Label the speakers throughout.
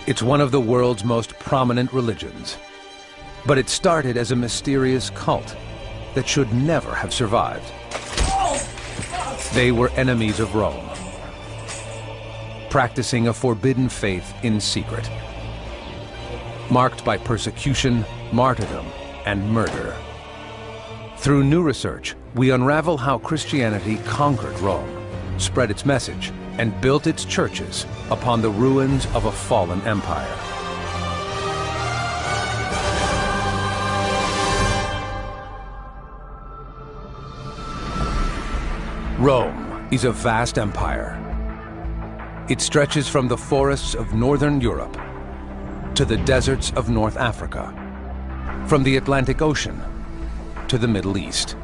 Speaker 1: It's one of the world's most prominent religions. But it started as a mysterious cult that should never have survived. They were enemies of Rome, practicing a forbidden faith in secret, marked by persecution, martyrdom, and murder. Through new research, we unravel how Christianity conquered Rome, spread its message, and built its churches upon the ruins of a fallen empire. Rome is a vast empire. It stretches from the forests of northern Europe to the deserts of North Africa, from the Atlantic Ocean to the Middle East.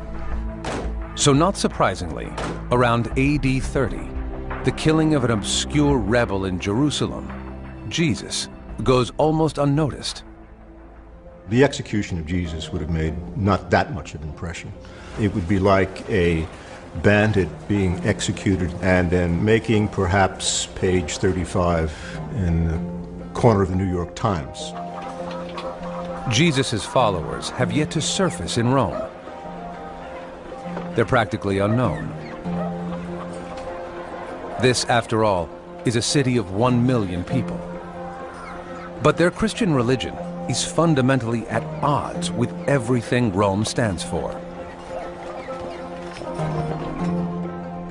Speaker 1: So not surprisingly, around AD 30, the killing of an obscure rebel in Jerusalem, Jesus, goes almost unnoticed.
Speaker 2: The execution of Jesus would have made not that much of an impression. It would be like a bandit being executed and then making perhaps page 35 in the corner of the New York Times.
Speaker 1: Jesus' followers have yet to surface in Rome. They're practically unknown. This, after all, is a city of 1 million people. But their Christian religion is fundamentally at odds with everything Rome stands for.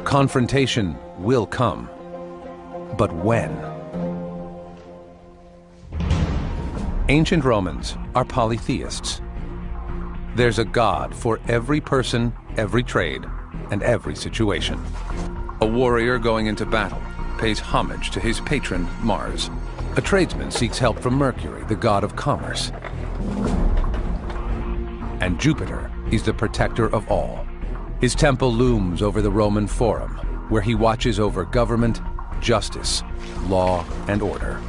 Speaker 1: Confrontation will come, but when? Ancient Romans are polytheists. There's a god for every person, every trade, and every situation. A warrior going into battle pays homage to his patron, Mars. A tradesman seeks help from Mercury, the god of commerce. And Jupiter is the protector of all. His temple looms over the Roman Forum, where he watches over government, justice, law, and order.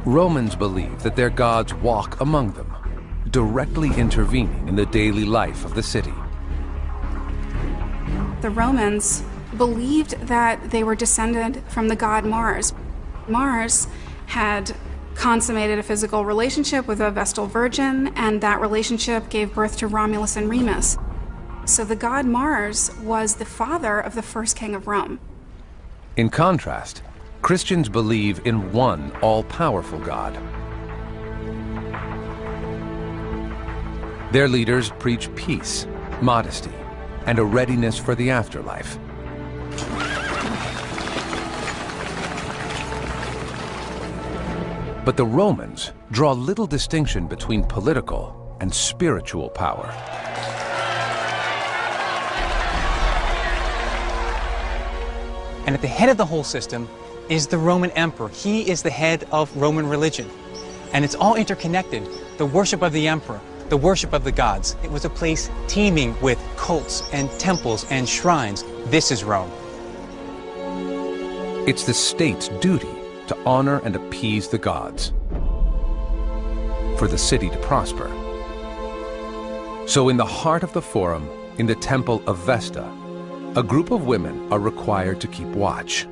Speaker 1: Romans believe that their gods walk among them, directly intervening in the daily life of the city.
Speaker 3: The Romans believed that they were descended from the god Mars. Mars had consummated a physical relationship with a Vestal Virgin, and that relationship gave birth to Romulus and Remus. So the god Mars was the father of the first king of Rome.
Speaker 1: In contrast, Christians believe in one all-powerful God. Their leaders preach peace, modesty, and a readiness for the afterlife. But the Romans draw little distinction between political and spiritual power.
Speaker 4: And at the head of the whole system is the Roman emperor. He is the head of Roman religion. And it's all interconnected. The worship of the emperor, the worship of the gods. It was a place teeming with cults and temples and shrines. This is Rome.
Speaker 1: It's the state's duty to honor and appease the gods, for the city to prosper. So in the heart of the Forum, in the temple of Vesta, a group of women are required to keep watch.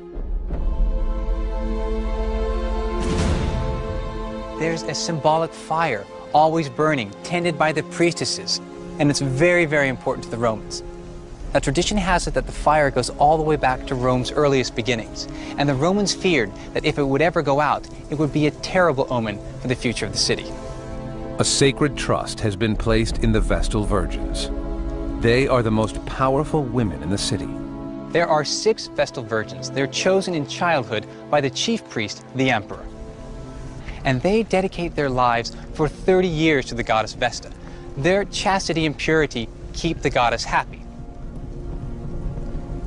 Speaker 4: There's a symbolic fire always burning, tended by the priestesses, and it's very, very important to the Romans. Now, tradition has it that the fire goes all the way back to Rome's earliest beginnings, and the Romans feared that if it would ever go out, it would be a terrible omen for the future of the city.
Speaker 1: A sacred trust has been placed in the Vestal Virgins. They are the most powerful women in the city.
Speaker 4: There are 6 Vestal Virgins. They're chosen in childhood by the chief priest, the emperor. And they dedicate their lives for 30 years to the goddess Vesta. Their chastity and purity keep the goddess happy.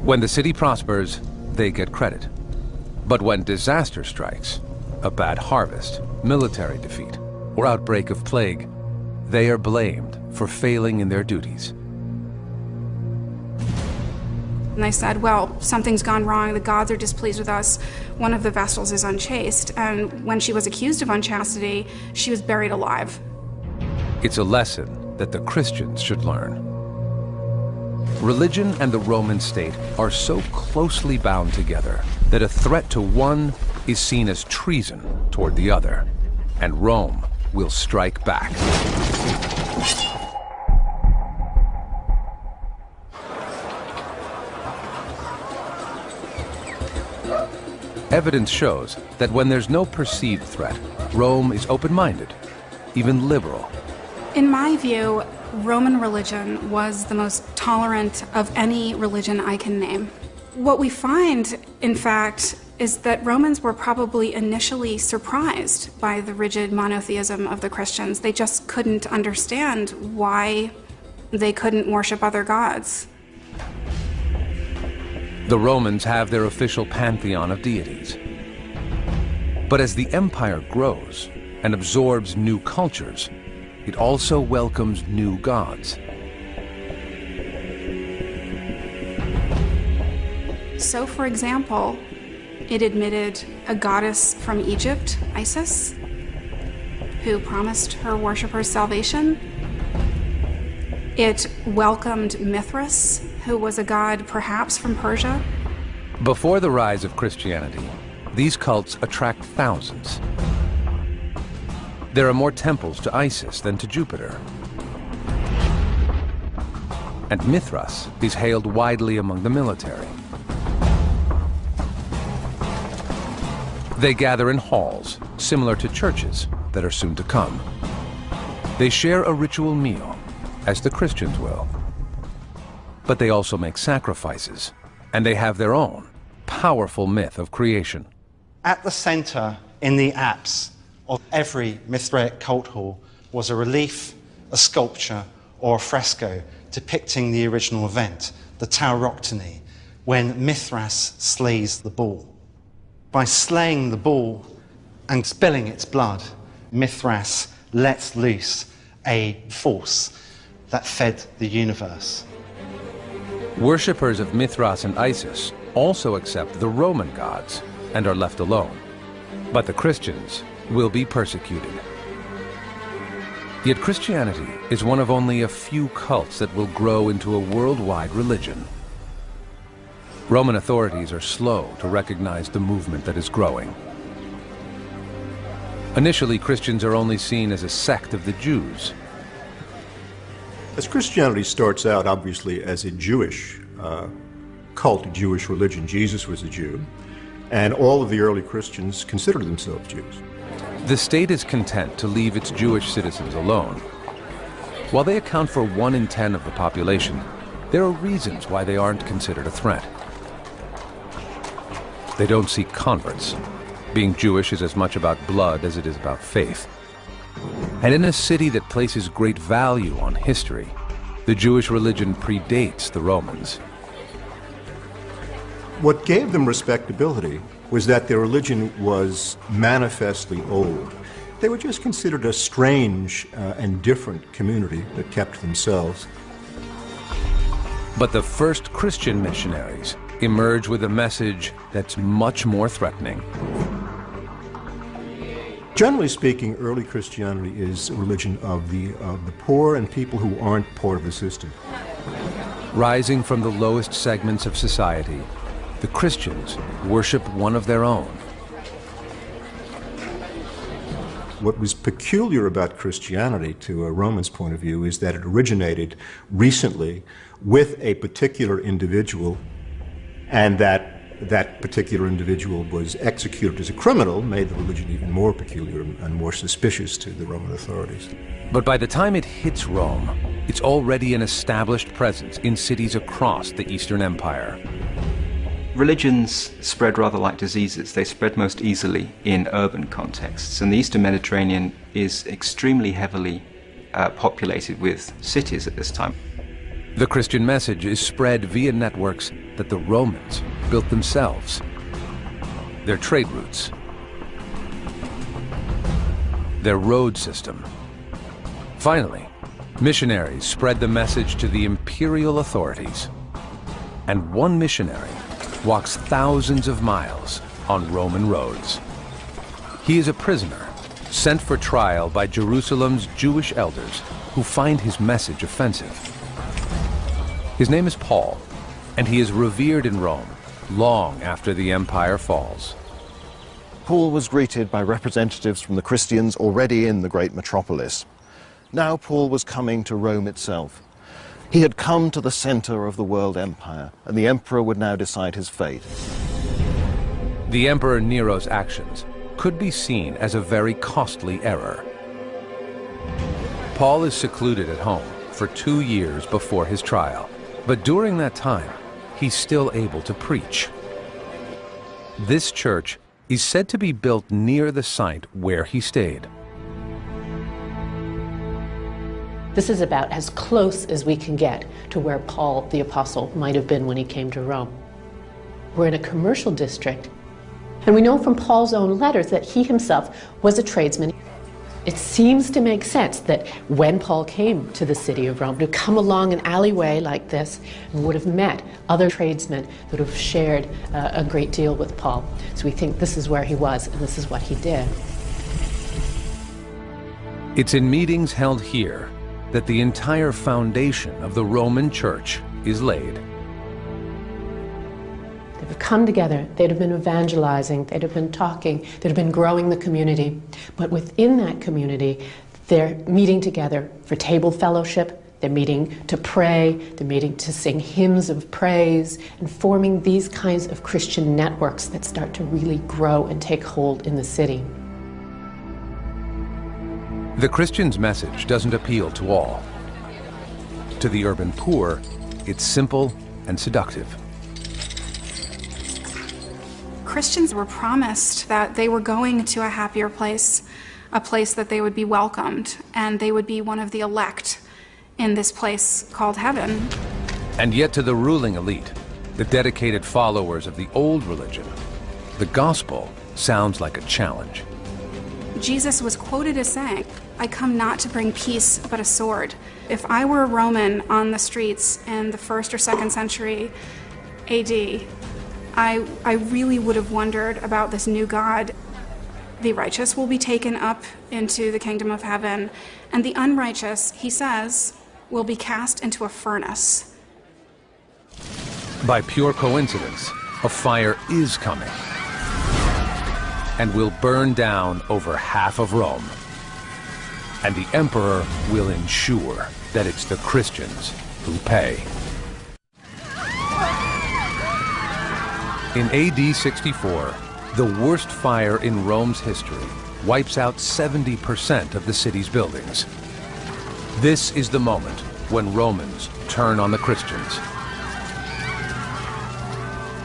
Speaker 1: When the city prospers, they get credit. But when disaster strikes, a bad harvest, military defeat, or outbreak of plague, they are blamed for failing in their duties.
Speaker 3: And they said, well, something's gone wrong, the gods are displeased with us, one of the Vestals is unchaste, and when she was accused of unchastity, she was buried alive.
Speaker 1: It's a lesson that the Christians should learn. Religion and the Roman state are so closely bound together that a threat to one is seen as treason toward the other, and Rome will strike back. Evidence shows that when there's no perceived threat, Rome is open-minded, even liberal.
Speaker 3: In my view, Roman religion was the most tolerant of any religion I can name. What we find, in fact, is that Romans were probably initially surprised by the rigid monotheism of the Christians. They just couldn't understand why they couldn't worship other gods.
Speaker 1: The Romans have their official pantheon of deities. But as the empire grows and absorbs new cultures, it also welcomes new gods.
Speaker 3: So, for example, it admitted a goddess from Egypt, Isis, who promised her worshippers salvation. It welcomed Mithras, who was a god perhaps from Persia.
Speaker 1: Before the rise of Christianity, these cults attract thousands. There are more temples to Isis than to Jupiter. And Mithras is hailed widely among the military. They gather in halls, similar to churches that are soon to come. They share a ritual meal, as the Christians will. But they also make sacrifices, and they have their own powerful myth of creation.
Speaker 5: At the center, in the apse of every Mithraic cult hall, was a relief, a sculpture, or a fresco depicting the original event, the tauroctony, when Mithras slays the bull. By slaying the bull and spilling its blood, Mithras lets loose a force that fed the universe.
Speaker 1: Worshippers of Mithras and Isis also accept the Roman gods and are left alone. But the Christians will be persecuted. Yet Christianity is one of only a few cults that will grow into a worldwide religion. Roman authorities are slow to recognize the movement that is growing. Initially, Christians are only seen as a sect of the Jews.
Speaker 2: As Christianity starts out, obviously, as a Jewish cult, a Jewish religion, Jesus was a Jew, and all of the early Christians considered themselves Jews.
Speaker 1: The state is content to leave its Jewish citizens alone. While they account for 1 in 10 of the population, there are reasons why they aren't considered a threat. They don't seek converts. Being Jewish is as much about blood as it is about faith. And in a city that places great value on history, the Jewish religion predates the Romans.
Speaker 2: What gave them respectability was that their religion was manifestly old. They were just considered a strange and different community that kept to themselves.
Speaker 1: But the first Christian missionaries emerge with a message that's much more threatening.
Speaker 2: Generally speaking, early Christianity is a religion of the poor and people who aren't part of the system.
Speaker 1: Rising from the lowest segments of society, the Christians worship one of their own.
Speaker 2: What was peculiar about Christianity, to a Roman's point of view, is that it originated recently with a particular individual, and that particular individual was executed as a criminal, made the religion even more peculiar and more suspicious to the Roman authorities.
Speaker 1: But by the time it hits Rome, it's already an established presence in cities across the Eastern Empire.
Speaker 6: Religions spread rather like diseases. They spread most easily in urban contexts, and the Eastern Mediterranean is extremely heavily populated with cities at this time.
Speaker 1: The Christian message is spread via networks that the Romans built themselves. Their trade routes, their road system. Finally, missionaries spread the message to the imperial authorities. And one missionary walks thousands of miles on Roman roads. He is a prisoner, sent for trial by Jerusalem's Jewish elders who find his message offensive. His name is Paul, and he is revered in Rome long after the empire falls.
Speaker 7: Paul was greeted by representatives from the Christians already in the great metropolis. Now Paul was coming to Rome itself. He had come to the center of the world empire, and the emperor would now decide his fate.
Speaker 1: The Emperor Nero's actions could be seen as a very costly error. Paul is secluded at home for 2 years before his trial, but during that time, he's still able to preach. This church is said to be built near the site where he stayed.
Speaker 8: This is about as close as we can get to where Paul the Apostle might have been when he came to Rome. We're in a commercial district, and we know from Paul's own letters that he himself was a tradesman. It seems to make sense that when Paul came to the city of Rome, to come along an alleyway like this and would have met other tradesmen that would have shared a great deal with Paul. So we think this is where he was, and this is what he did.
Speaker 1: It's in meetings held here that the entire foundation of the Roman Church is laid.
Speaker 8: They'd have come together, they'd have been evangelizing, they'd have been talking, they'd have been growing the community. But within that community, they're meeting together for table fellowship, they're meeting to pray, they're meeting to sing hymns of praise, and forming these kinds of Christian networks that start to really grow and take hold in the city.
Speaker 1: The Christian's message doesn't appeal to all. To the urban poor, it's simple and seductive.
Speaker 3: Christians were promised that they were going to a happier place, a place that they would be welcomed, and they would be one of the elect in this place called heaven.
Speaker 1: And yet to the ruling elite, the dedicated followers of the old religion, the gospel sounds like a challenge.
Speaker 3: Jesus was quoted as saying, "I come not to bring peace, but a sword." If I were a Roman on the streets in the 1st or 2nd century AD, I really would have wondered about this new God. The righteous will be taken up into the kingdom of heaven, and the unrighteous, he says, will be cast into a furnace.
Speaker 1: By pure coincidence, a fire is coming and will burn down over half of Rome. And the emperor will ensure that it's the Christians who pay. In AD 64, the worst fire in Rome's history wipes out 70% of the city's buildings. This is the moment when Romans turn on the Christians.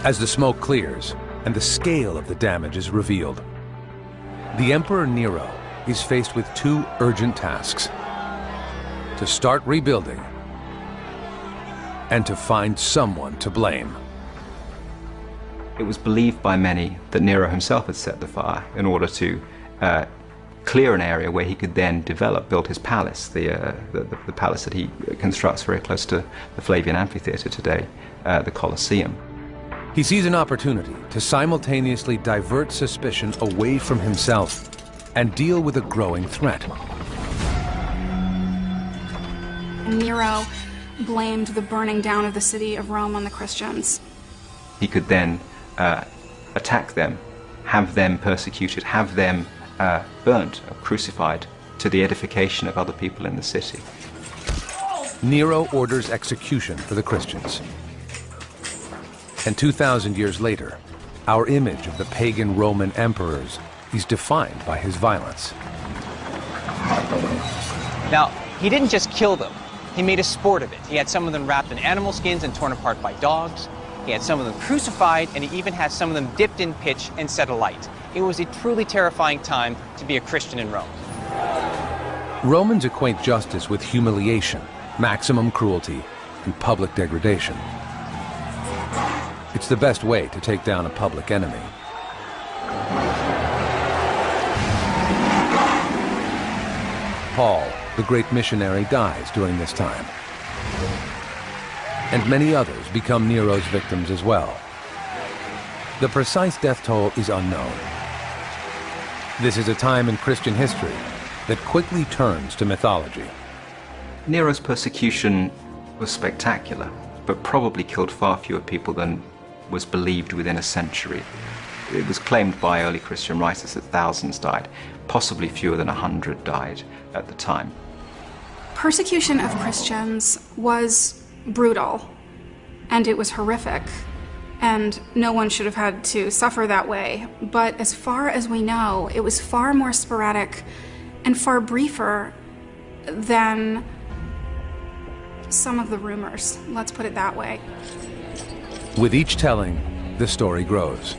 Speaker 1: As the smoke clears and the scale of the damage is revealed, the Emperor Nero is faced with 2 urgent tasks: to start rebuilding and to find someone to blame.
Speaker 6: It was believed by many that Nero himself had set the fire in order to clear an area where he could then build his palace, the palace that he constructs very close to the Flavian Amphitheatre today, the Colosseum.
Speaker 1: He sees an opportunity to simultaneously divert suspicion away from himself and deal with a growing threat.
Speaker 3: Nero blamed the burning down of the city of Rome on the Christians.
Speaker 6: He could then attack them, have them persecuted, have them burnt or crucified to the edification of other people in the city.
Speaker 1: Nero orders execution for the Christians. And 2,000 years later, our image of the pagan Roman emperors is defined by his violence.
Speaker 4: Now, he didn't just kill them. He made a sport of it. He had some of them wrapped in animal skins and torn apart by dogs. He had some of them crucified, and he even had some of them dipped in pitch and set alight. It was a truly terrifying time to be a Christian in Rome.
Speaker 1: Romans equate justice with humiliation, maximum cruelty, and public degradation. It's the best way to take down a public enemy. Paul, the great missionary, dies during this time. And many others become Nero's victims as well. The precise death toll is unknown. This is a time in Christian history that quickly turns to mythology.
Speaker 6: Nero's persecution was spectacular, but probably killed far fewer people than was believed within a century. It was claimed by early Christian writers that thousands died. Possibly fewer than 100 died at the time.
Speaker 3: Persecution of Christians was brutal, and it was horrific, and no one should have had to suffer that way. But as far as we know, it was far more sporadic and far briefer than some of the rumors. Let's put it that way.
Speaker 1: With each telling, the story grows.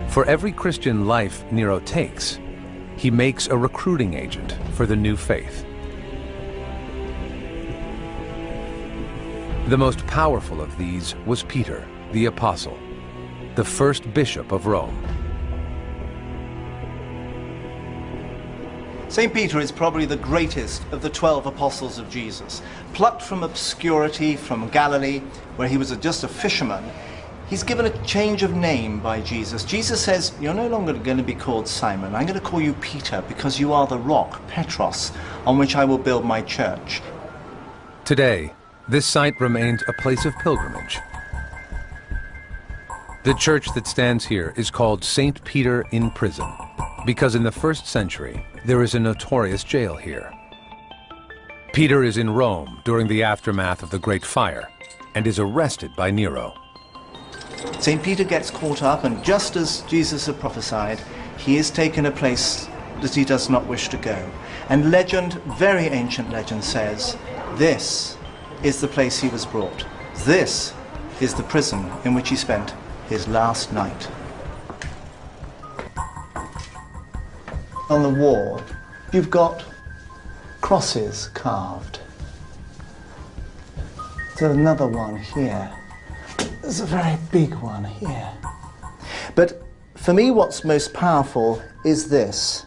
Speaker 1: For every Christian life Nero takes, he makes a recruiting agent for the new faith. The most powerful of these was Peter, the apostle, the first bishop of Rome.
Speaker 9: St. Peter is probably the greatest of the 12 apostles of Jesus. Plucked from obscurity from Galilee, where he was just a fisherman, he's given a change of name by Jesus. Jesus says, you're no longer going to be called Simon. I'm going to call you Peter, because you are the rock, Petros, on which I will build my church.
Speaker 1: Today, this site remains a place of pilgrimage. The church that stands here is called St. Peter in Prison, because in the 1st century, there is a notorious jail here. Peter is in Rome during the aftermath of the Great Fire and is arrested by Nero.
Speaker 9: St. Peter gets caught up, and just as Jesus had prophesied, he is taken a place that he does not wish to go. And legend, very ancient legend, says, this is the place he was brought. This is the prison in which he spent his last night. On the wall, you've got crosses carved. There's another one here. There's a very big one here. But for me, what's most powerful is this.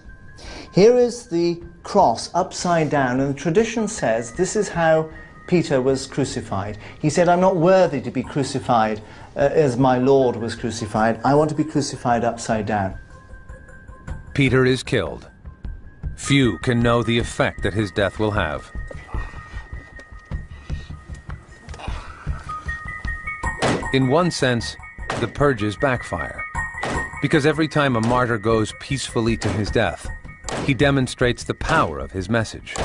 Speaker 9: Here is the cross upside down, and the tradition says this is how Peter was crucified. He said, I'm not worthy to be crucified as my Lord was crucified. I want to be crucified upside down.
Speaker 1: Peter is killed. Few can know the effect that his death will have. In one sense, the purges backfire, because every time a martyr goes peacefully to his death, he demonstrates the power of his message.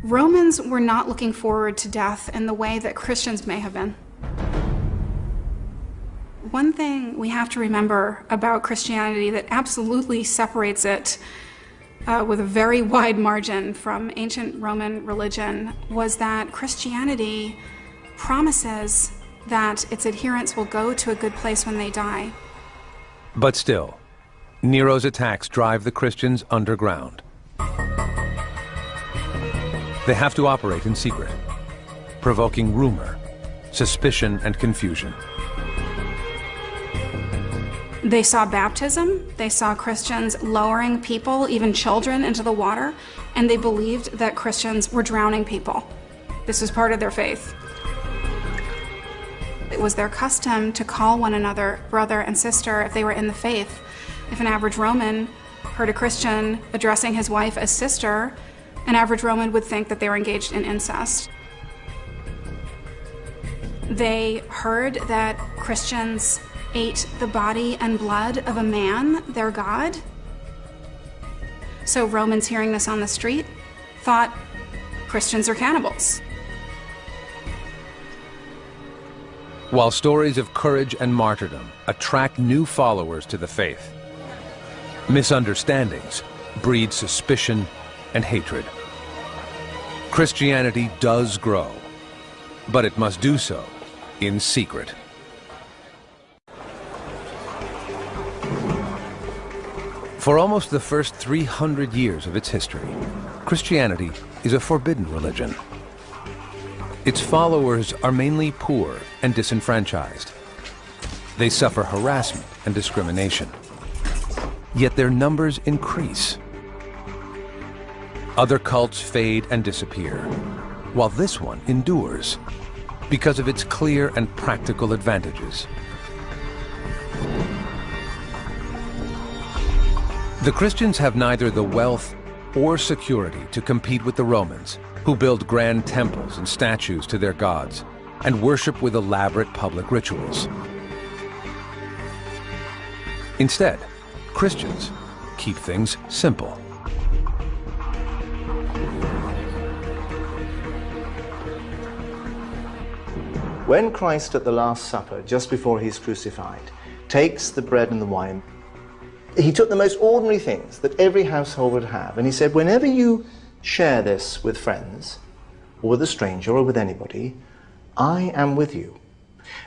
Speaker 3: Romans were not looking forward to death in the way that Christians may have been. One thing we have to remember about Christianity that absolutely separates it with a very wide margin from ancient Roman religion was that Christianity promises that its adherents will go to a good place when they die.
Speaker 1: But still, Nero's attacks drive the Christians underground. They have to operate in secret, provoking rumor, suspicion, and confusion.
Speaker 3: They saw baptism, they saw Christians lowering people, even children, into the water, and they believed that Christians were drowning people. This was part of their faith. It was their custom to call one another brother and sister if they were in the faith. If an average Roman heard a Christian addressing his wife as sister, an average Roman would think that they were engaged in incest. They heard that Christians ate the body and blood of a man, their god. So Romans hearing this on the street thought Christians are cannibals.
Speaker 1: While stories of courage and martyrdom attract new followers to the faith, misunderstandings breed suspicion and hatred. Christianity does grow, but it must do so in secret. For almost the first 300 years of its history, Christianity is a forbidden religion. Its followers are mainly poor and disenfranchised. They suffer harassment and discrimination. Yet their numbers increase. Other cults fade and disappear, while this one endures because of its clear and practical advantages. The Christians have neither the wealth or security to compete with the Romans, who build grand temples and statues to their gods, and worship with elaborate public rituals. Instead, Christians keep things simple.
Speaker 9: When Christ at the Last Supper, just before he's crucified, takes the bread and the wine, he took the most ordinary things that every household would have, and he said, whenever you share this with friends, or with a stranger, or with anybody, I am with you.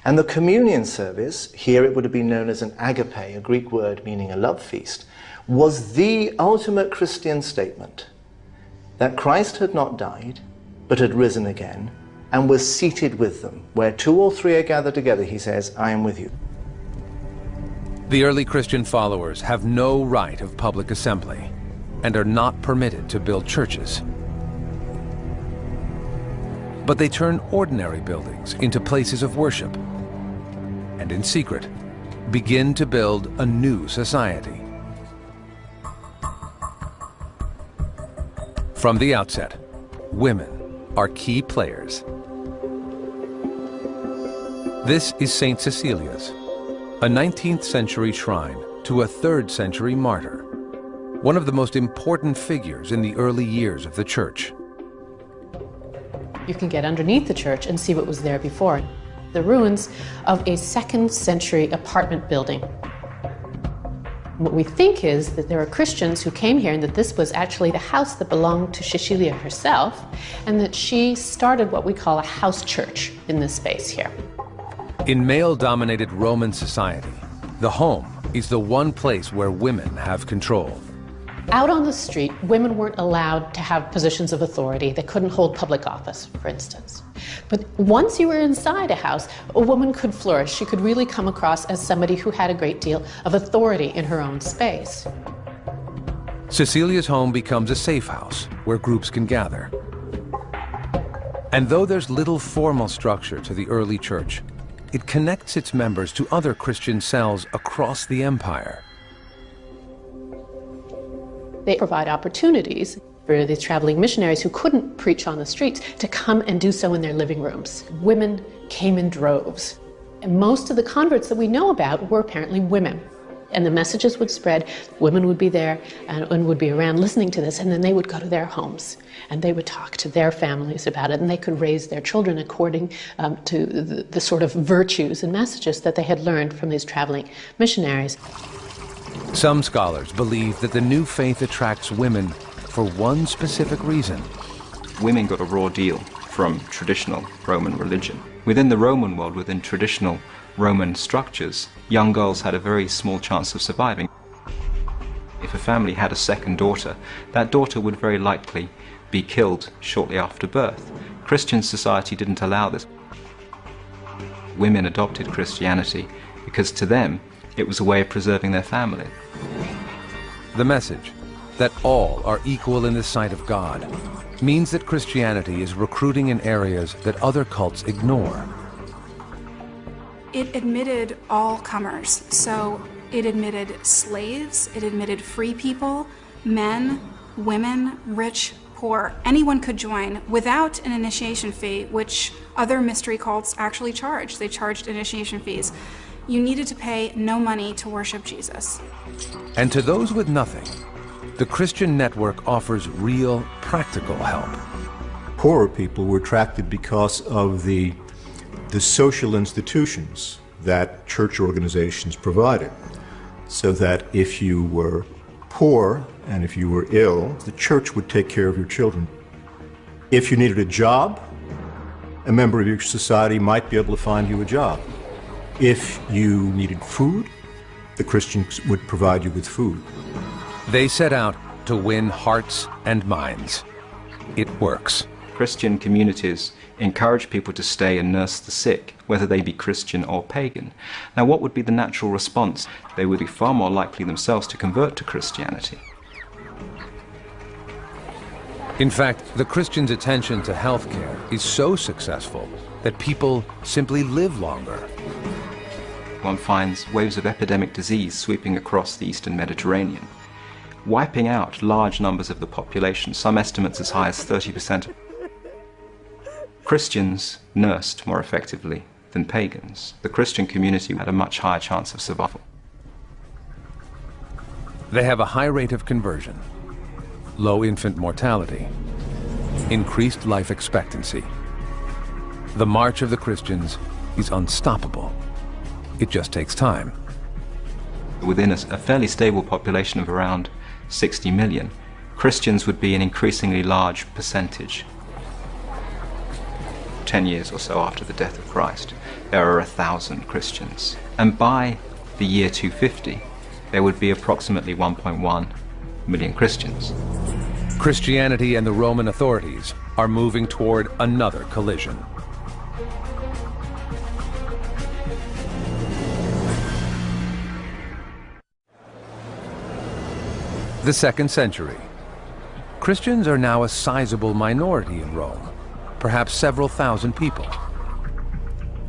Speaker 9: And the communion service, here it would have been known as an agape, a Greek word meaning a love feast, was the ultimate Christian statement that Christ had not died, but had risen again, and was seated with them. Where 2 or 3 are gathered together, he says, I am with you.
Speaker 1: The early Christian followers have no right of public assembly and are not permitted to build churches. But they turn ordinary buildings into places of worship and in secret begin to build a new society. From the outset, women are key players. This is St. Cecilia's, a 19th century shrine to a 3rd century martyr, one of the most important figures in the early years of the church.
Speaker 8: You can get underneath the church and see what was there before. The ruins of a 2nd century apartment building. What we think is that there are Christians who came here and that this was actually the house that belonged to Cecilia herself, and that she started what we call a house church in this space here.
Speaker 1: In male-dominated Roman society, the home is the one place where women have control.
Speaker 8: Out on the street, women weren't allowed to have positions of authority. They couldn't hold public office, for instance. But once you were inside a house, a woman could flourish. She could really come across as somebody who had a great deal of authority in her own space.
Speaker 1: Cecilia's home becomes a safe house where groups can gather. And though there's little formal structure to the early church, it connects its members to other Christian cells across the empire.
Speaker 8: They provide opportunities for these traveling missionaries who couldn't preach on the streets to come and do so in their living rooms. Women came in droves. And most of the converts that we know about were apparently women. And the messages would spread, women would be there and would be around listening to this, and then they would go to their homes and they would talk to their families about it, and they could raise their children according to the sort of virtues and messages that they had learned from these traveling missionaries.
Speaker 1: Some scholars believe that the new faith attracts women for one specific reason.
Speaker 6: Women got a raw deal from traditional Roman religion. Within the Roman world, within traditional Roman structures, young girls had a very small chance of surviving. If a family had a second daughter, that daughter would very likely be killed shortly after birth. Christian society didn't allow this. Women adopted Christianity because to them it was a way of preserving their family.
Speaker 1: The message that all are equal in the sight of God means that Christianity is recruiting in areas that other cults ignore.
Speaker 3: It admitted all comers, so it admitted slaves, it admitted free people, men, women, rich, poor. Anyone could join without an initiation fee, which other mystery cults actually charged. They charged initiation fees. You needed to pay no money to worship Jesus.
Speaker 1: And to those with nothing, the Christian network offers real, practical help.
Speaker 2: Poorer people were attracted because of the social institutions that church organizations provided. So that if you were poor and if you were ill, the church would take care of your children. If you needed a job, a member of your society might be able to find you a job. If you needed food, the Christians would provide you with food.
Speaker 1: They set out to win hearts and minds. It works.
Speaker 6: Christian communities encourage people to stay and nurse the sick, whether they be Christian or pagan. Now, what would be the natural response? They would be far more likely themselves to convert to Christianity.
Speaker 1: In fact, the Christians' attention to healthcare is so successful that people simply live longer.
Speaker 6: One finds waves of epidemic disease sweeping across the eastern Mediterranean, wiping out large numbers of the population, some estimates as high as 30%. Christians nursed more effectively than pagans. The Christian community had a much higher chance of survival.
Speaker 1: They have a high rate of conversion, low infant mortality, increased life expectancy. The march of the Christians is unstoppable. It just takes time.
Speaker 6: Within a fairly stable population of around 60 million, Christians would be an increasingly large percentage. 10 years or so after the death of Christ, there are 1,000 Christians. And by the year 250, there would be approximately 1.1 million Christians.
Speaker 1: Christianity and the Roman authorities are moving toward another collision. The 2nd century. Christians are now a sizable minority in Rome, perhaps several thousand people.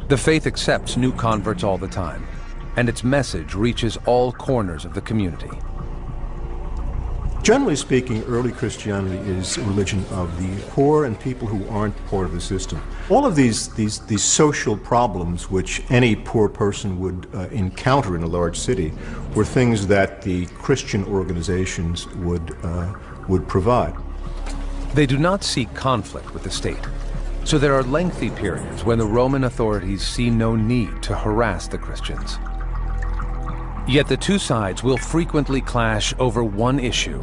Speaker 1: The faith accepts new converts all the time, and its message reaches all corners of the community.
Speaker 2: Generally speaking, early Christianity is a religion of the poor and people who aren't part of the system. All of these social problems which any poor person would encounter in a large city were things that the Christian organizations would provide.
Speaker 1: They do not seek conflict with the state, so there are lengthy periods when the Roman authorities see no need to harass the Christians. Yet the two sides will frequently clash over one issue.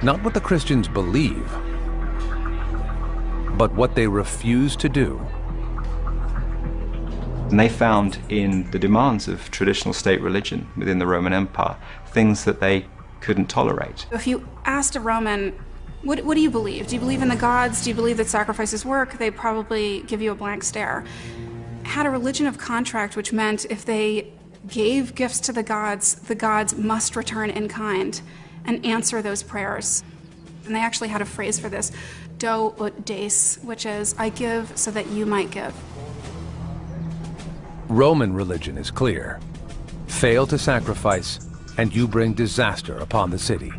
Speaker 1: Not what the Christians believe, but what they refuse to do.
Speaker 6: And they found in the demands of traditional state religion within the Roman Empire things that they couldn't tolerate.
Speaker 3: If you asked a Roman, what do you believe? Do you believe in the gods? Do you believe that sacrifices work? They'd probably give you a blank stare. Had a religion of contract, which meant if they gave gifts to the gods must return in kind and answer those prayers. And they actually had a phrase for this, do ut des, which is, I give so that you might give.
Speaker 1: Roman religion is clear. Fail to sacrifice, and you bring disaster upon the city.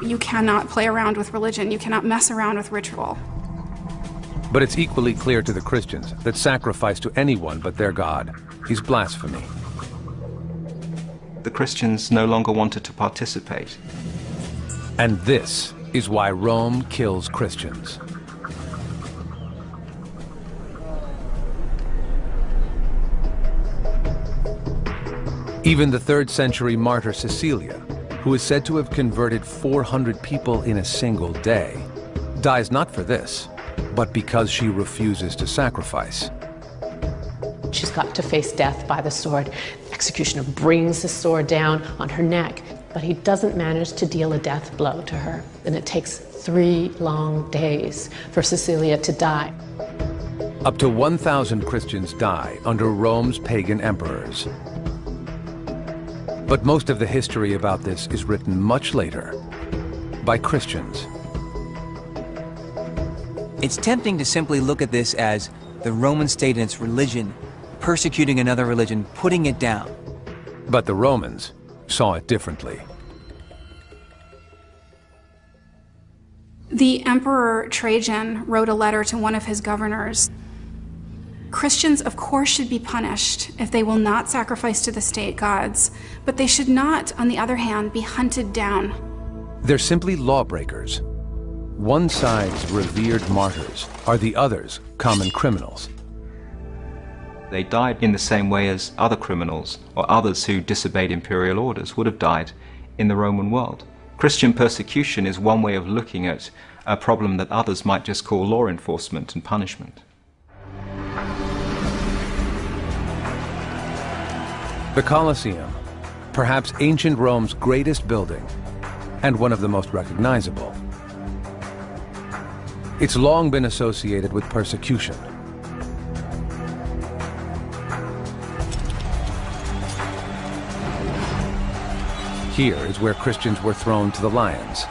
Speaker 3: You cannot play around with religion. You cannot mess around with ritual.
Speaker 1: But it's equally clear to the Christians that sacrifice to anyone but their God is blasphemy.
Speaker 6: The Christians no longer wanted to participate.
Speaker 1: And this is why Rome kills Christians. Even the 3rd century martyr Cecilia, who is said to have converted 400 people in a single day, dies not for this, but because she refuses to sacrifice.
Speaker 8: She's got to face death by the sword. The executioner brings the sword down on her neck, but he doesn't manage to deal a death blow to her. And it takes 3 long days for Cecilia to die.
Speaker 1: Up to 1,000 Christians die under Rome's pagan emperors. But most of the history about this is written much later by Christians.
Speaker 4: It's tempting to simply look at this as the Roman state and its religion persecuting another religion, putting it down.
Speaker 1: But the Romans saw it differently.
Speaker 3: The Emperor Trajan wrote a letter to one of his governors. Christians, of course, should be punished if they will not sacrifice to the state gods, but they should not, on the other hand, be hunted down.
Speaker 1: They're simply lawbreakers. One side's revered martyrs are the other's common criminals.
Speaker 6: They died in the same way as other criminals or others who disobeyed imperial orders would have died in the Roman world. Christian persecution is one way of looking at a problem that others might just call law enforcement and punishment.
Speaker 1: The Colosseum, perhaps ancient Rome's greatest building, and one of the most recognizable. It's long been associated with persecution. Here is where Christians were thrown to the lions.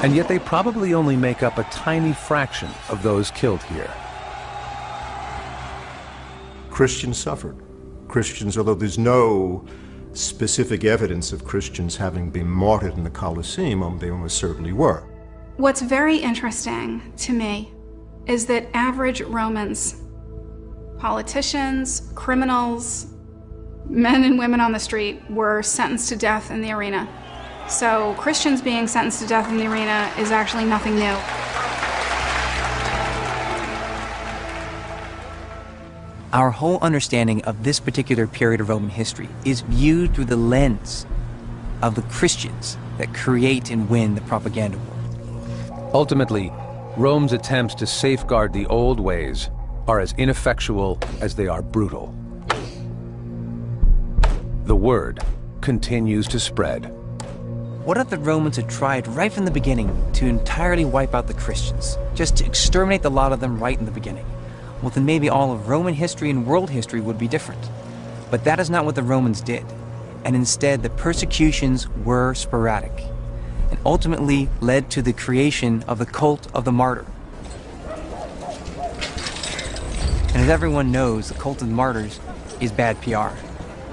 Speaker 1: And yet they probably only make up a tiny fraction of those killed here.
Speaker 2: Christians suffered. Christians, although there's no specific evidence of Christians having been martyred in the Colosseum, they almost certainly were.
Speaker 3: What's very interesting to me is that average Romans, politicians, criminals, men and women on the street, were sentenced to death in the arena. So Christians being sentenced to death in the arena is actually nothing new.
Speaker 4: Our whole understanding of this particular period of Roman history is viewed through the lens of the Christians that create and win the propaganda war.
Speaker 1: Ultimately, Rome's attempts to safeguard the old ways are as ineffectual as they are brutal. The word continues to spread.
Speaker 4: What if the Romans had tried right from the beginning to entirely wipe out the Christians, just to exterminate the lot of them right in the beginning? Well, then maybe all of Roman history and world history would be different. But that is not what the Romans did. And instead, the persecutions were sporadic and ultimately led to the creation of the cult of the martyr. And as everyone knows, the cult of the martyrs is bad PR.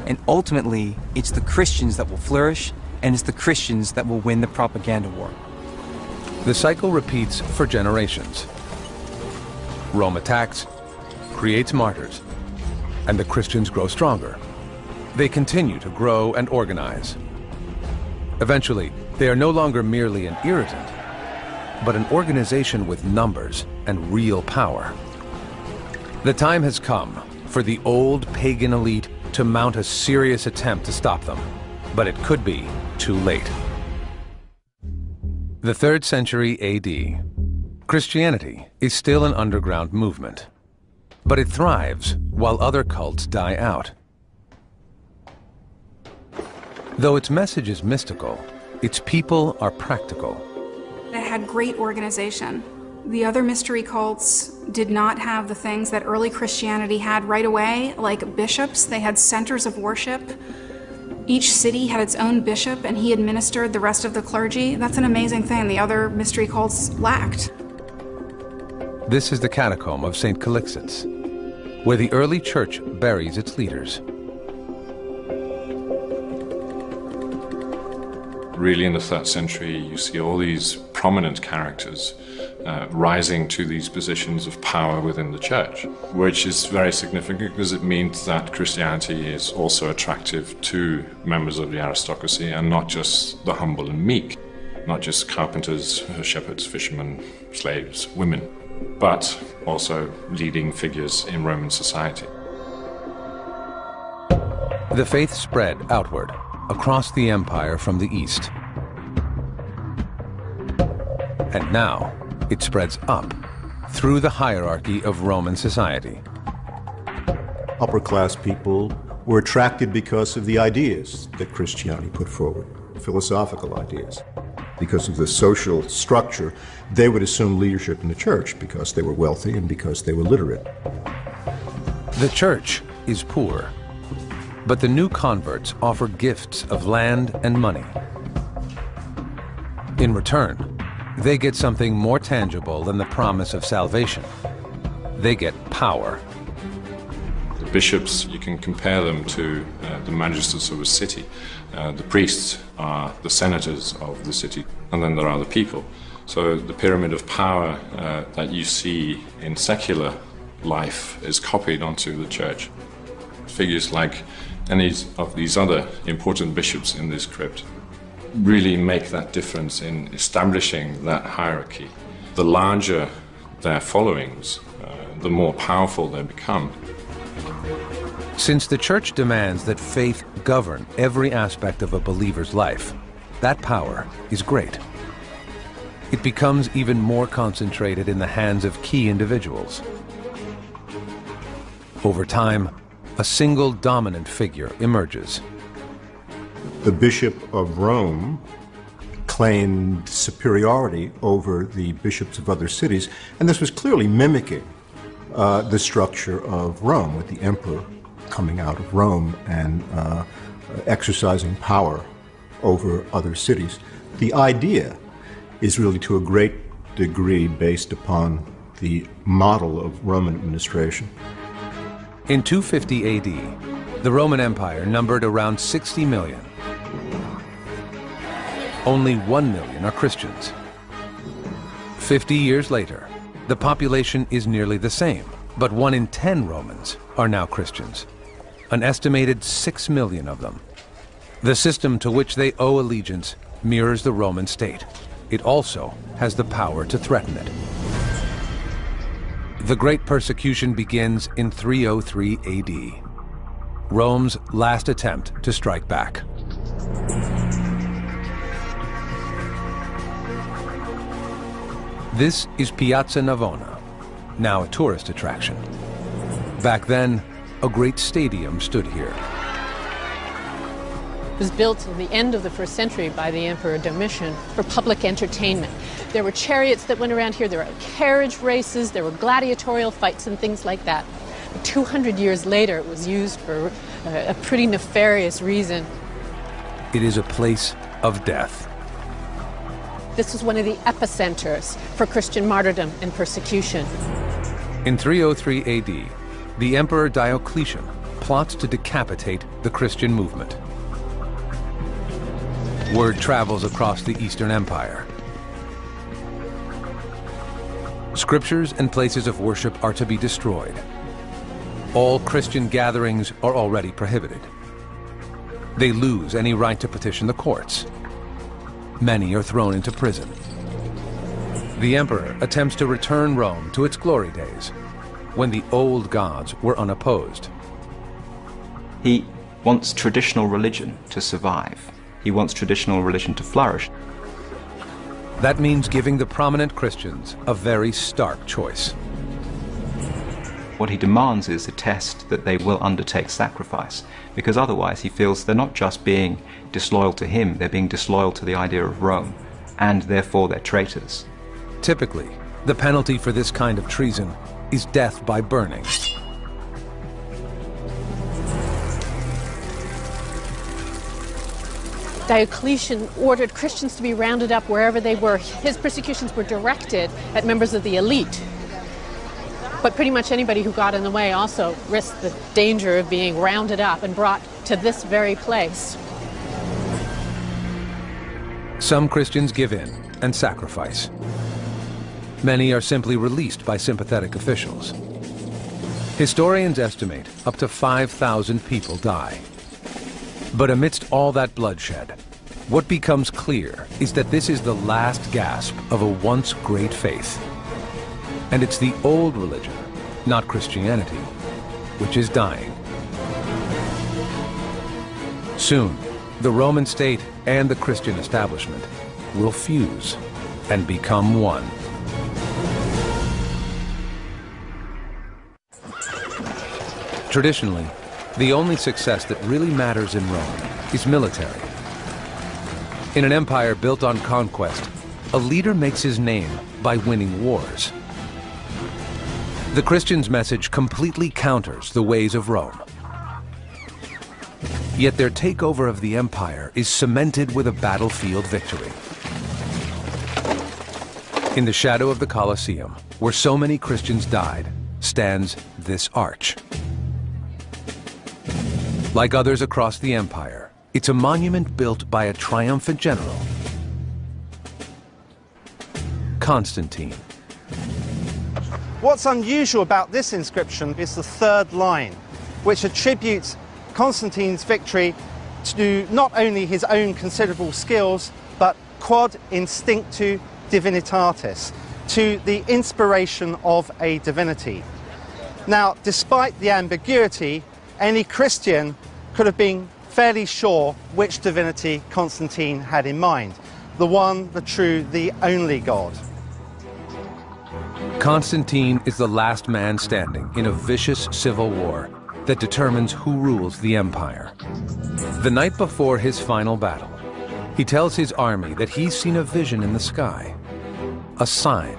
Speaker 4: And ultimately, it's the Christians that will flourish, and it's the Christians that will win the propaganda war.
Speaker 1: The cycle repeats for generations. Rome attacks, creates martyrs, and the Christians grow stronger. They continue to grow and organize. Eventually, they are no longer merely an irritant, but an organization with numbers and real power. The time has come for the old pagan elite to mount a serious attempt to stop them, but it could be too late. The 3rd century AD. Christianity is still an underground movement, but it thrives while other cults die out. Though its message is mystical, its people are practical.
Speaker 3: It had great organization. The other mystery cults did not have the things that early Christianity had right away, like bishops. They had centers of worship. Each city had its own bishop, and he administered the rest of the clergy. That's an amazing thing the other mystery cults lacked.
Speaker 1: This is the catacomb of St. Calixtus, where the early church buries its leaders.
Speaker 10: Really, in the 3rd century, you see all these prominent characters rising to these positions of power within the church, which is very significant because it means that Christianity is also attractive to members of the aristocracy and not just the humble and meek, not just carpenters, shepherds, fishermen, slaves, women, but also leading figures in Roman society.
Speaker 1: The faith spread outward, across the empire from the east. And now, it spreads up, through the hierarchy of Roman society.
Speaker 2: Upper-class people were attracted because of the ideas that Christianity put forward, philosophical ideas. Because of the social structure, they would assume leadership in the church because they were wealthy and because they were literate.
Speaker 1: The church is poor, but the new converts offer gifts of land and money. In return, they get something more tangible than the promise of salvation. They get power.
Speaker 10: The bishops, you can compare them to the magistrates of a city. The priests are the senators of the city, and then there are the people. So the pyramid of power that you see in secular life is copied onto the church. Figures like any of these other important bishops in this crypt really make that difference in establishing that hierarchy. The larger their followings, the more powerful they become.
Speaker 1: Since the church demands that faith govern every aspect of a believer's life, that power is great. It becomes even more concentrated in the hands of key individuals. Over time, a single dominant figure emerges.
Speaker 2: The Bishop of Rome claimed superiority over the bishops of other cities, and this was clearly mimicking the structure of Rome, with the emperor coming out of Rome and exercising power over other cities. The idea is really to a great degree based upon the model of Roman administration.
Speaker 1: In 250 AD, the Roman Empire numbered around 60 million. Only 1 million are Christians. 50 years later, the population is nearly the same, but 1 in 10 Romans are now Christians, an estimated 6 million of them. The system to which they owe allegiance mirrors the Roman state. It also has the power to threaten it. The Great Persecution begins in 303 AD, Rome's last attempt to strike back. This is Piazza Navona, now a tourist attraction. Back then, a great stadium stood here.
Speaker 8: It was built at the end of the 1st century by the Emperor Domitian for public entertainment. There were chariots that went around here, there were carriage races, there were gladiatorial fights and things like that. 200 years later, it was used for a pretty nefarious reason.
Speaker 1: It is a place of death.
Speaker 8: This was one of the epicenters for Christian martyrdom and persecution.
Speaker 1: In 303 AD, the Emperor Diocletian plots to decapitate the Christian movement. Word travels across the Eastern Empire. Scriptures and places of worship are to be destroyed. All Christian gatherings are already prohibited. They lose any right to petition the courts. Many are thrown into prison. The emperor attempts to return Rome to its glory days, when the old gods were unopposed.
Speaker 6: He wants traditional religion to survive. He wants traditional religion to flourish.
Speaker 1: That means giving the prominent Christians a very stark choice.
Speaker 6: What he demands is a test that they will undertake sacrifice, because otherwise he feels they're not just being disloyal to him, they're being disloyal to the idea of Rome, and therefore they're traitors.
Speaker 1: Typically, the penalty for this kind of treason is death by burning.
Speaker 8: Diocletian ordered Christians to be rounded up wherever they were. His persecutions were directed at members of the elite. But pretty much anybody who got in the way also risked the danger of being rounded up and brought to this very place.
Speaker 1: Some Christians give in and sacrifice. Many are simply released by sympathetic officials. Historians estimate up to 5,000 people die. But amidst all that bloodshed, what becomes clear is that this is the last gasp of a once great faith. And it's the old religion, not Christianity, which is dying. Soon, the Roman state and the Christian establishment will fuse and become one. Traditionally, the only success that really matters in Rome is military. In an empire built on conquest, a leader makes his name by winning wars. The Christians' message completely counters the ways of Rome. Yet their takeover of the empire is cemented with a battlefield victory. In the shadow of the Colosseum, where so many Christians died, stands this arch. Like others across the empire, it's a monument built by a triumphant general, Constantine.
Speaker 5: What's unusual about this inscription is the third line, which attributes Constantine's victory to not only his own considerable skills, but quod instinctu divinitatis, to the inspiration of a divinity. Now, despite the ambiguity, any Christian could have been fairly sure which divinity Constantine had in mind. The one, the true, the only God.
Speaker 1: Constantine is the last man standing in a vicious civil war that determines who rules the empire. The night before his final battle, he tells his army that he's seen a vision in the sky, a sign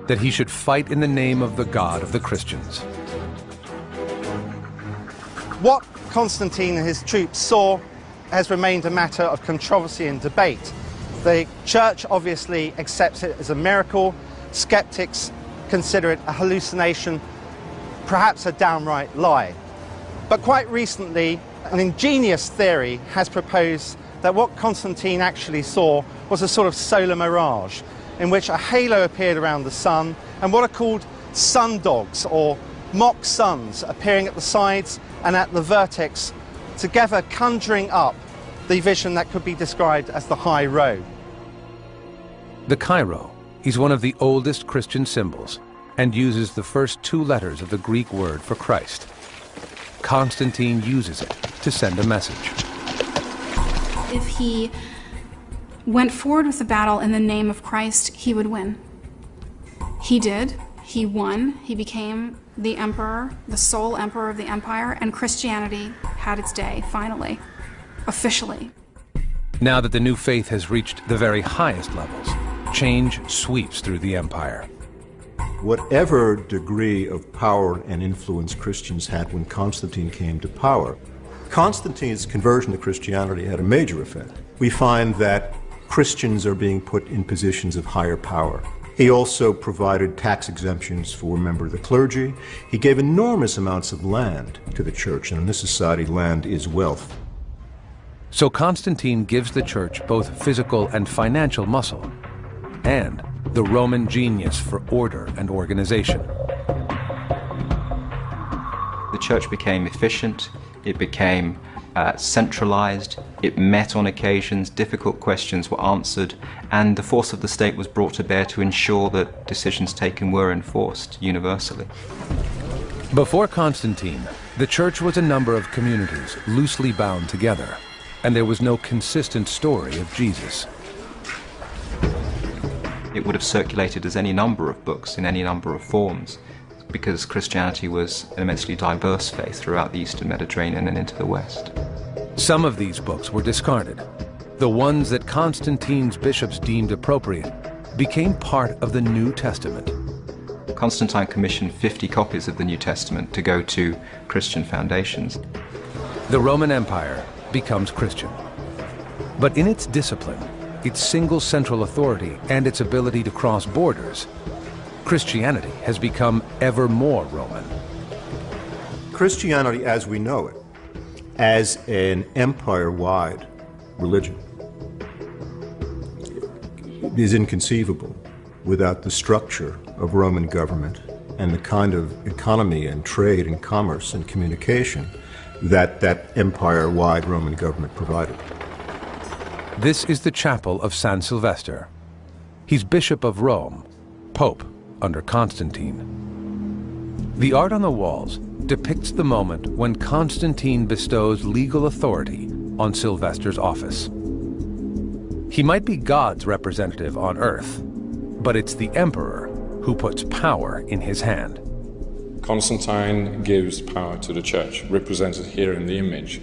Speaker 1: that he should fight in the name of the God of the Christians.
Speaker 5: What Constantine and his troops saw has remained a matter of controversy and debate. The church obviously accepts it as a miracle. Skeptics consider it a hallucination, perhaps a downright lie. But quite recently, an ingenious theory has proposed that what Constantine actually saw was a sort of solar mirage, in which a halo appeared around the sun, and what are called sun dogs, or mock suns, appearing at the sides and at the vertex, together conjuring up the vision that could be described as the High Road.
Speaker 1: The Chi-Rho is one of the oldest Christian symbols and uses the first two letters of the Greek word for Christ. Constantine uses it to send a message.
Speaker 3: If he went forward with the battle in the name of Christ, he would win. He did. He won. He became the emperor, the sole emperor of the empire, and Christianity had its day, finally, officially.
Speaker 1: Now that the new faith has reached the very highest levels, change sweeps through the empire.
Speaker 2: Whatever degree of power and influence Christians had when Constantine came to power, Constantine's conversion to Christianity had a major effect. We find that Christians are being put in positions of higher power. He also provided tax exemptions for members of the clergy. He gave enormous amounts of land to the church, and in this society, land is wealth.
Speaker 1: So Constantine gives the church both physical and financial muscle, and the Roman genius for order and organization.
Speaker 6: The church became efficient, it became centralized, it met on occasions, difficult questions were answered, and the force of the state was brought to bear to ensure that decisions taken were enforced universally.
Speaker 1: Before Constantine, the church was a number of communities loosely bound together, and there was no consistent story of Jesus.
Speaker 6: It would have circulated as any number of books in any number of forms, because Christianity was an immensely diverse faith throughout the Eastern Mediterranean and into the West.
Speaker 1: Some of these books were discarded. The ones that Constantine's bishops deemed appropriate became part of the New Testament.
Speaker 6: Constantine commissioned 50 copies of the New Testament to go to Christian foundations.
Speaker 1: The Roman Empire becomes Christian. But in its discipline, its single central authority, and its ability to cross borders, Christianity has become ever more Roman.
Speaker 2: Christianity as we know it, as an empire-wide religion, is inconceivable without the structure of Roman government and the kind of economy and trade and commerce and communication that that empire-wide Roman government provided.
Speaker 1: This is the chapel of San Sylvester. He's Bishop of Rome, Pope under Constantine. The art on the walls depicts the moment when Constantine bestows legal authority on Sylvester's office. He might be God's representative on earth, but it's the emperor who puts power in his hand.
Speaker 10: Constantine gives power to the church, represented here in the image,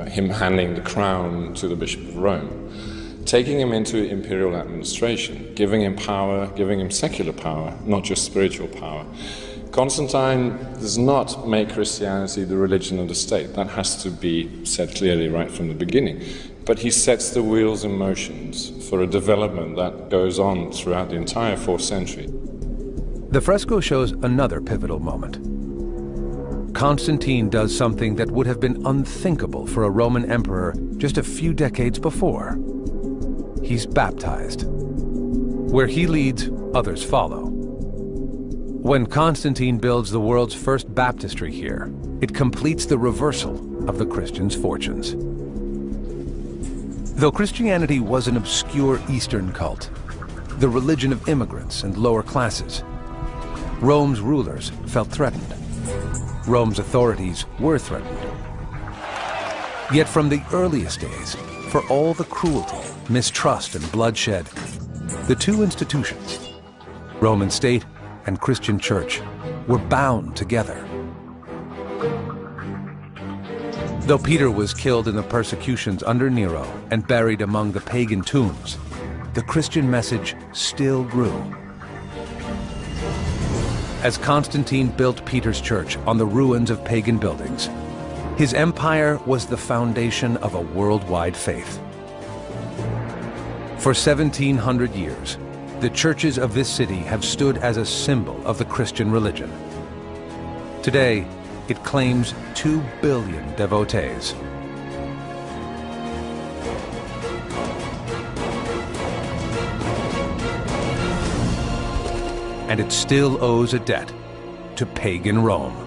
Speaker 10: him handing the crown to the Bishop of Rome, taking him into imperial administration, giving him power, giving him secular power, not just spiritual power. Constantine does not make Christianity the religion of the state. That has to be said clearly right from the beginning. But he sets the wheels in motion for a development that goes on throughout the entire 4th century.
Speaker 1: The fresco shows another pivotal moment. Constantine does something that would have been unthinkable for a Roman emperor just a few decades before. He's baptized. Where he leads, others follow. When Constantine builds the world's first baptistry here, it completes the reversal of the Christians' fortunes. Though Christianity was an obscure Eastern cult, the religion of immigrants and lower classes, Rome's rulers felt threatened. Rome's authorities were threatened. Yet from the earliest days, for all the cruelty, mistrust, and bloodshed, the two institutions, Roman state and Christian church, were bound together. Though Peter was killed in the persecutions under Nero and buried among the pagan tombs, the Christian message still grew. As Constantine built Peter's church on the ruins of pagan buildings, his empire was the foundation of a worldwide faith. For 1,700 years, the churches of this city have stood as a symbol of the Christian religion. Today, It claims 2 billion devotees. And it still owes a debt to pagan Rome.